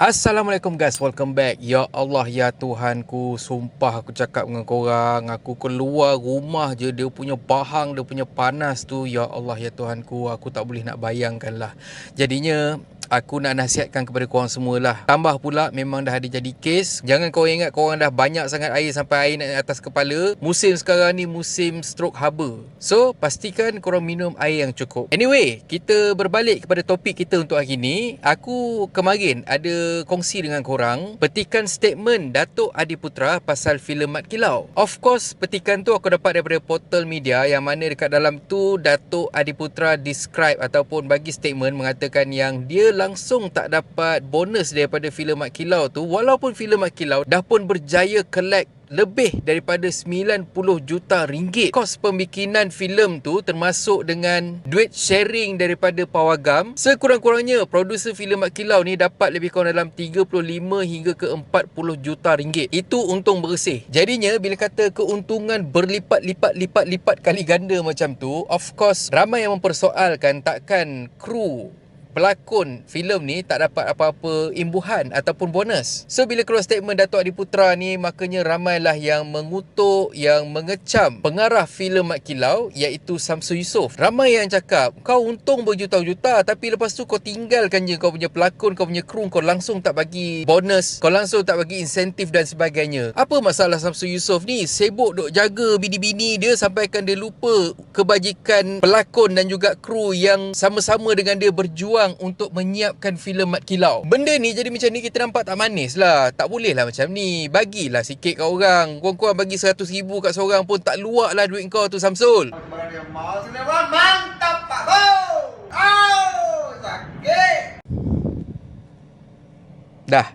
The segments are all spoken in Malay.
Assalamualaikum guys, welcome back. Ya Allah, ya Tuhanku, sumpah aku cakap dengan korang, aku keluar rumah je dia punya bahang, dia punya panas tu. Ya Allah, ya Tuhanku, aku tak boleh nak bayangkan lah. Jadinya aku nak nasihatkan kepada korang semualah. Tambah pula memang dah ada jadi kes. Jangan korang ingat korang dah banyak sangat air sampai air naik atas kepala. Musim sekarang ni musim stroke haba. So pastikan korang minum air yang cukup. Anyway, kita berbalik kepada topik kita untuk hari ni. Aku kemarin ada kongsi dengan korang petikan statement Datuk Adiputra pasal filem Mat Kilau. Of course, petikan tu aku dapat daripada portal media yang mana dekat dalam tu Datuk Adiputra describe ataupun bagi statement mengatakan yang dia langsung tak dapat bonus daripada filem Mat Kilau tu, walaupun filem Mat Kilau dah pun berjaya collect lebih daripada 90 juta ringgit. Kos pembikinan filem tu termasuk dengan duit sharing daripada Pawagam. Sekurang-kurangnya produser filem Mat Kilau ni dapat lebih kurang dalam 35 hingga ke 40 juta ringgit. Itu untung bersih. Jadinya bila kata keuntungan berlipat-lipat kali ganda macam tu, of course ramai yang mempersoalkan takkan kru pelakon filem ni tak dapat apa-apa imbuhan ataupun bonus. So bila keluar statement Datuk Adiputra ni, makanya ramailah yang mengutuk, yang mengecam pengarah filem Mat Kilau iaitu Samsul Yusof. Ramai yang cakap, kau untung berjuta-juta tapi lepas tu kau tinggalkan je kau punya pelakon, kau punya kru, kau langsung tak bagi bonus, kau langsung tak bagi insentif dan sebagainya. Apa masalah Samsul Yusof ni? Sibuk duk jaga bini-bini dia sampaikan dia lupa kebajikan pelakon dan juga kru yang sama-sama dengan dia berjuang untuk menyiapkan filem Mat Kilau. Benda ni jadi macam ni kita nampak tak manis lah. Tak boleh lah macam ni. Bagilah sikit kat orang. Korang-korang bagi 100,000 kat seorang pun tak luak lah duit kau tu, Samsul. Mantap Pak Bo! Oh, sakit! Dah.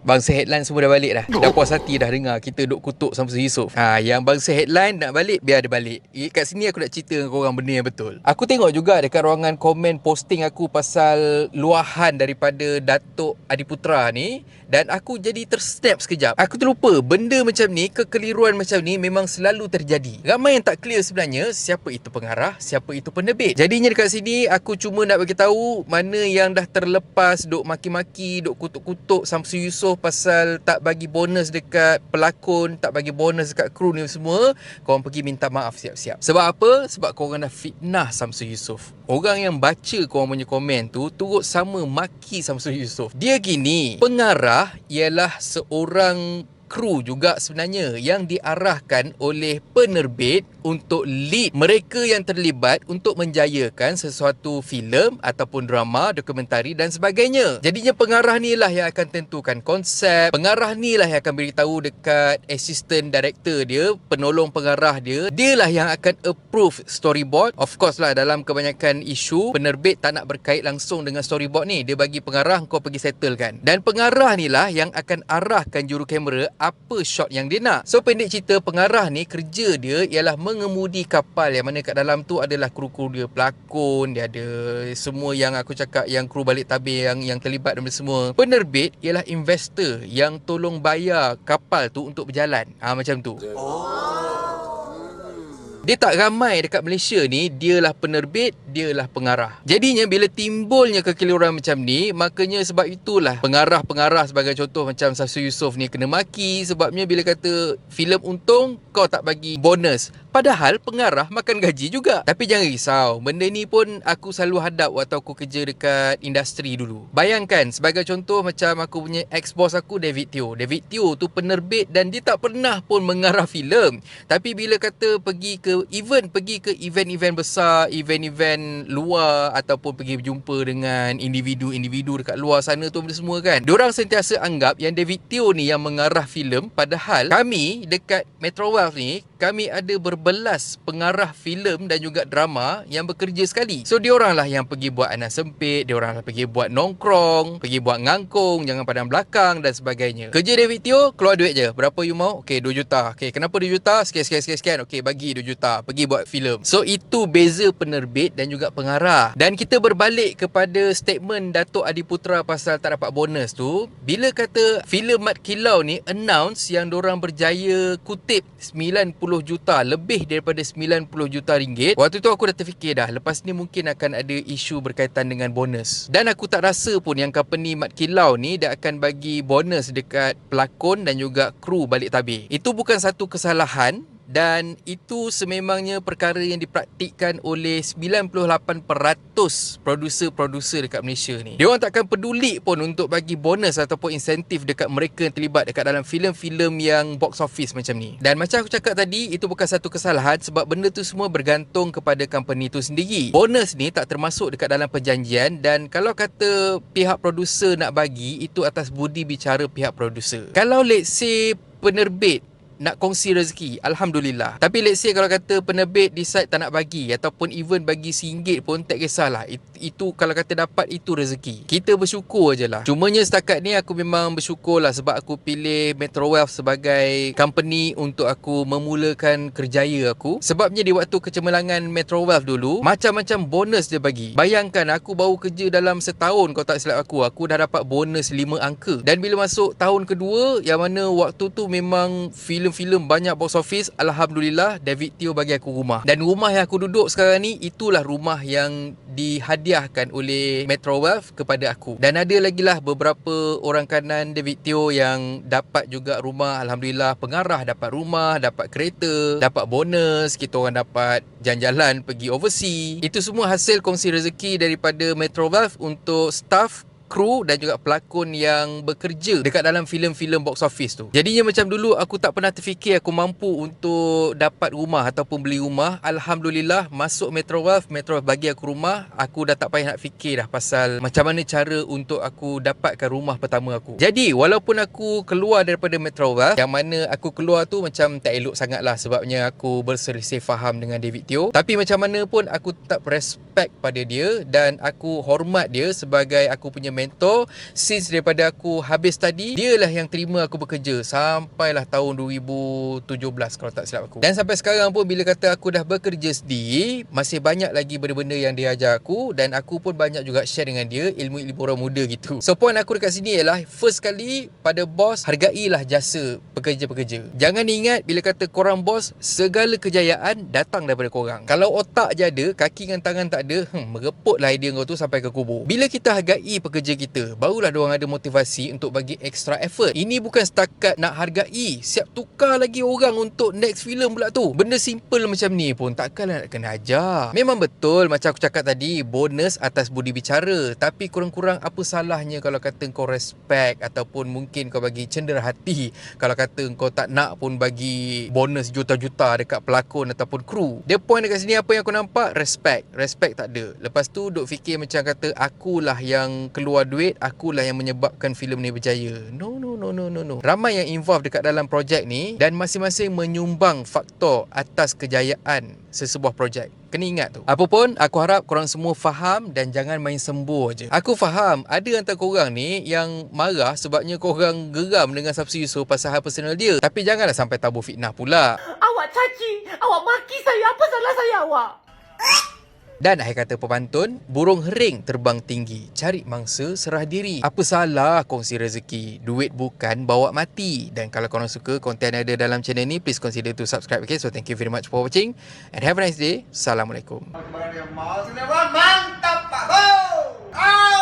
Bangsa headline semua dah balik dah. Dah puas hati dah dengar kita duk kutuk Samsul Yusof. Yang bangsa headline nak balik, biar dia balik. Kat sini aku nak cerita dengan korang benda yang betul. Aku tengok juga dekat ruangan komen posting aku pasal luahan daripada Datuk Adiputra ni, dan aku jadi tersnap sekejap. Aku terlupa benda macam ni, kekeliruan macam ni memang selalu terjadi. Ramai yang tak clear sebenarnya siapa itu pengarah, siapa itu penerbit. Jadinya dekat sini aku cuma nak bagi tahu mana yang dah terlepas duk maki-maki, duk kutuk-kutuk Samsul Yusof pasal tak bagi bonus dekat pelakon, tak bagi bonus dekat kru ni semua. Korang pergi minta maaf siap-siap. Sebab apa? Sebab korang dah fitnah Samsul Yusof. Orang yang baca korang punya komen tu turut sama maki Samsul Yusof. Dia gini, pengarah ialah seorang kru juga sebenarnya yang diarahkan oleh penerbit untuk lead mereka yang terlibat untuk menjayakan sesuatu filem ataupun drama, dokumentari dan sebagainya. Jadinya pengarah ni lah yang akan tentukan konsep, pengarah ni lah yang akan beritahu dekat assistant director dia, penolong pengarah dia, dia lah yang akan approve storyboard. Of course lah dalam kebanyakan isu penerbit tak nak berkait langsung dengan storyboard ni, dia bagi pengarah, kau pergi settlekan. Dan pengarah ni lah yang akan arahkan juru kamera apa shot yang dia nak. So pendek cerita, pengarah ni kerja dia ialah mengemudi kapal yang mana kat dalam tu adalah kru-kru dia, pelakon, dia ada semua yang aku cakap, yang kru balik tabir yang terlibat dalam semua. Penerbit ialah investor yang tolong bayar kapal tu untuk berjalan. Macam tu. Dia tak ramai dekat Malaysia ni, dialah penerbit, dialah pengarah. Jadinya bila timbulnya kekeliruan macam ni, makanya sebab itulah pengarah-pengarah sebagai contoh macam Samsul Yusof ni kena maki. Sebabnya bila kata filem untung, kau tak bagi bonus. Padahal pengarah makan gaji juga. Tapi jangan risau, benda ni pun aku selalu hadap waktu aku kerja dekat industri dulu. Bayangkan sebagai contoh macam aku punya ex-boss aku, David Teo. David Teo tu penerbit dan dia tak pernah pun mengarah filem. Tapi bila kata pergi ke event besar, event-event luar ataupun pergi berjumpa dengan individu-individu dekat luar sana tu semua kan, diorang sentiasa anggap yang David Teo ni yang mengarah filem. Padahal kami dekat Metro Wealth ni, kami ada berbelas pengarah filem dan juga drama yang bekerja sekali. So diorang lah yang pergi buat anak sempit, diorang lah pergi buat nongkrong, pergi buat ngangkung, jangan pandang belakang dan sebagainya. Kerja David Teo, keluar duit je. Berapa you mau? Okay, 2 juta. Okay, kenapa 2 juta? Sekian. Okay, bagi 2 juta. Pergi buat filem. So itu beza penerbit dan juga pengarah. Dan kita berbalik kepada statement Datuk Adiputra pasal tak dapat bonus tu. Bila kata filem Mat Kilau ni announce yang diorang berjaya kutip 90 juta, lebih daripada 90 juta ringgit. Waktu tu aku dah terfikir dah, lepas ni mungkin akan ada isu berkaitan dengan bonus. Dan aku tak rasa pun yang company Mat Kilau ni dia akan bagi bonus dekat pelakon dan juga kru balik tabir. Itu bukan satu kesalahan, dan itu sememangnya perkara yang dipraktikkan oleh 98% produser-produser dekat Malaysia ni. Dia orang takkan peduli pun untuk bagi bonus ataupun insentif dekat mereka yang terlibat dekat dalam filem-filem yang box office macam ni. Dan macam aku cakap tadi, itu bukan satu kesalahan sebab benda tu semua bergantung kepada company tu sendiri. Bonus ni tak termasuk dekat dalam perjanjian, dan kalau kata pihak produser nak bagi, itu atas budi bicara pihak produser. Kalau let's say penerbit nak kongsi rezeki, Alhamdulillah. Tapi let's say kalau kata penerbit decide tak nak bagi, ataupun even bagi RM1 pun tak kisahlah. Itu kalau kata dapat, itu rezeki. Kita bersyukur je lah. Cumanya setakat ni aku memang bersyukur lah sebab aku pilih Metrowealth sebagai company untuk aku memulakan kerjaya aku. Sebabnya di waktu kecemerlangan Metrowealth dulu, macam-macam bonus dia bagi. Bayangkan aku baru kerja dalam setahun, kalau tak silap aku dah dapat bonus 5 angka. Dan bila masuk tahun kedua, yang mana waktu tu memang filem banyak box office, Alhamdulillah David Teo bagi aku rumah. Dan rumah yang aku duduk sekarang ni, itulah rumah yang dihadiahkan oleh Metrowealth kepada aku. Dan ada lagi lah beberapa orang kanan David Teo yang dapat juga rumah. Alhamdulillah, pengarah dapat rumah, dapat kereta, dapat bonus, kita orang dapat jalan-jalan pergi overseas. Itu semua hasil kongsi rezeki daripada Metrowealth untuk staff, kru dan juga pelakon yang bekerja dekat dalam filem-filem box office tu. Jadinya macam dulu aku tak pernah terfikir aku mampu untuk dapat rumah ataupun beli rumah. Alhamdulillah masuk Metrowealth bagi aku rumah. Aku dah tak payah nak fikir dah pasal macam mana cara untuk aku dapatkan rumah pertama aku. Jadi walaupun aku keluar daripada Metrowealth, yang mana aku keluar tu macam tak elok sangat lah sebabnya aku berselisih faham dengan David Teo, tapi macam mana pun aku tetap respect pada dia dan aku hormat dia sebagai aku punya mentor. Since daripada aku habis study, dialah yang terima aku bekerja sampailah tahun 2017 kalau tak silap aku. Dan sampai sekarang pun bila kata aku dah bekerja sendiri, masih banyak lagi benda-benda yang dia ajar aku, dan aku pun banyak juga share dengan dia ilmu-ilmu orang muda gitu. So point aku dekat sini ialah, first kali pada bos, hargailah jasa pekerja-pekerja. Jangan ingat bila kata korang bos, segala kejayaan datang daripada korang. Kalau otak je ada, kaki dengan tangan tak ada, merepotlah idea kau tu sampai ke kubur. Bila kita hargai pekerja kita, barulah diorang ada motivasi untuk bagi extra effort. Ini bukan setakat nak hargai, siap tukar lagi orang untuk next film pula tu. Benda simple macam ni pun takkanlah nak kena ajar. Memang betul macam aku cakap tadi, bonus atas budi bicara, tapi kurang-kurang apa salahnya kalau kata kau respect ataupun mungkin kau bagi cendera hati kalau kata kau tak nak pun bagi bonus juta-juta dekat pelakon ataupun kru. Dia point dekat sini apa yang aku nampak, respect tak ada. Lepas tu duk fikir macam kata akulah yang keluar duit, akulah yang menyebabkan filem ni berjaya. No. Ramai yang involve dekat dalam projek ni dan masing-masing menyumbang faktor atas kejayaan sesebuah projek. Kena ingat tu. Apapun, aku harap korang semua faham dan jangan main sembuh je. Aku faham ada antara korang ni yang marah sebabnya korang geram dengan Samsu Yusof pasal hal personal dia. Tapi janganlah sampai tabur fitnah pula. Awak caci, awak maki saya, apa salah saya awak? Dan akhir kata pepantun, burung hering terbang tinggi, cari mangsa serah diri. Apa salah kongsi rezeki? Duit bukan bawa mati. Dan kalau korang suka konten ada dalam channel ni, please consider to subscribe. Okay, so thank you very much for watching and have a nice day. Assalamualaikum. Mantap Pak Bo!